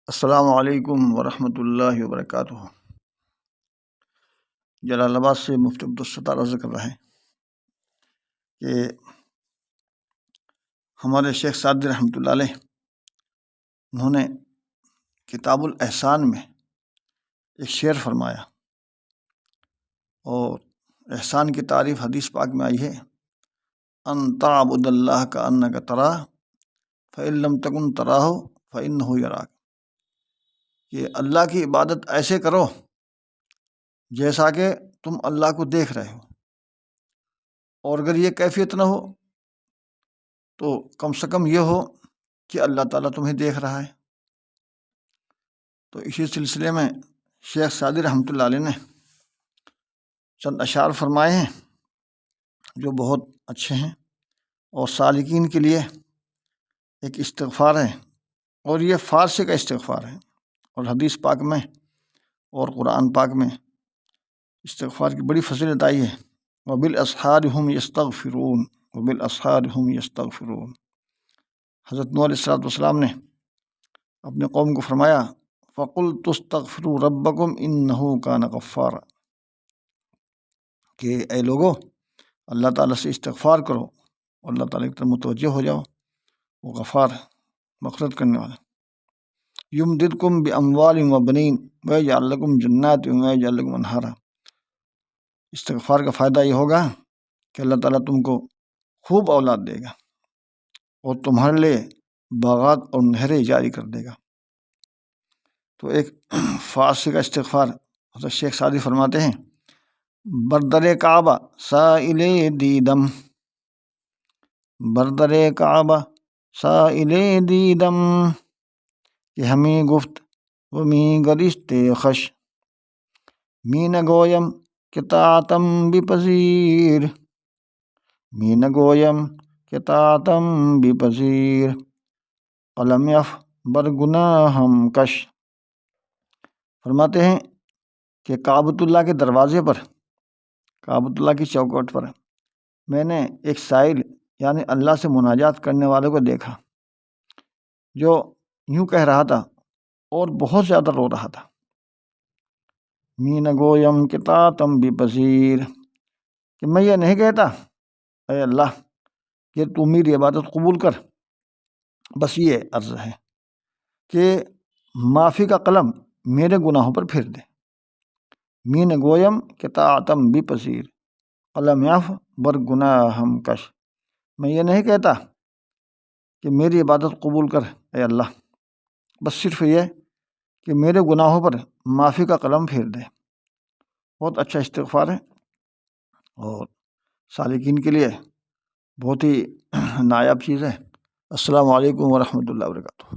السلام علیکم ورحمۃ اللہ وبرکاتہ۔ جلال آباد سے مفتی عبدالستار عرض کر رہے ہیں کہ ہمارے شیخ سعدی رحمۃ اللہ علیہ انہوں نے کتاب الاحسان میں ایک شعر فرمایا، اور احسان کی تعریف حدیث پاک میں آئی ہے، ان تعبد اللہ کأنک تراہ فإن لم تکن تراہ فإنہ یراک، کہ اللہ کی عبادت ایسے کرو جیسا کہ تم اللہ کو دیکھ رہے ہو، اور اگر یہ کیفیت نہ ہو تو کم سے کم یہ ہو کہ اللہ تعالیٰ تمہیں دیکھ رہا ہے۔ تو اسی سلسلے میں شیخ سعدی رحمۃ اللہ علیہ نے چند اشعار فرمائے ہیں جو بہت اچھے ہیں، اور سالکین کے لیے ایک استغفار ہے، اور یہ فارسی کا استغفار ہے، اور حدیث پاک میں اور قرآن پاک میں استغفار کی بڑی فضیلت آئی ہے۔ وبالاسحار هم یستغفرون، وبالاسحار هم یستغفرون۔ حضرت نوح علیہ السلام نے اپنے قوم کو فرمایا، فَقُلْتُ اسْتَغْفِرُوا رَبَّكُمْ إِنَّهُ كَانَ غَفَّارًا، کہ اے لوگو اللہ تعالیٰ سے استغفار کرو، اور اللہ تعالیٰ کی طرف متوجہ ہو جاؤ، وہ غفار ہے، مغفرت کرنے والا۔ یمددکم باموال وبنین ویجعل لکم جنات ویجعل لکم انہارا۔ استغفار کا فائدہ یہ ہوگا کہ اللہ تعالیٰ تم کو خوب اولاد دے گا، اور تمہارے لیے باغات اور نہریں جاری کر دے گا۔ تو ایک فارسی کا استغفار حضرت شیخ سعدی فرماتے ہیں، بردر کعبہ سائل دیدم، بردر کعبہ سائل دیدم، کہ ہمیں گفت و می گرشت خش، می نگویم کہ طاعتم بپذیر، می نگویم کہ طاعتم بپذیر، قلم یف بر گناہم کش۔ فرماتے ہیں کہ کعبۃ اللہ کے دروازے پر، کعبۃ اللہ کی چوکھٹ پر میں نے ایک سائل یعنی اللہ سے مناجات کرنے والوں کو دیکھا، جو یوں کہہ رہا تھا اور بہت زیادہ رو رہا تھا، می نگویم کہ طاعتم بپذیر، کہ میں یہ نہیں کہتا اے اللہ کہ تو میری عبادت قبول کر، بس یہ عرض ہے کہ معافی کا قلم میرے گناہوں پر پھیر دے۔ می نگویم کہ طاعتم بپذیر، قلم یف بر گناہم کش، میں یہ نہیں کہتا کہ میری عبادت قبول کر اے اللہ، بس صرف یہ کہ میرے گناہوں پر معافی کا قلم پھیر دے۔ بہت اچھا استغفار ہے، اور سالکین کے لیے بہت ہی نایاب چیز ہے۔ السلام علیکم ورحمۃ اللہ وبرکاتہ۔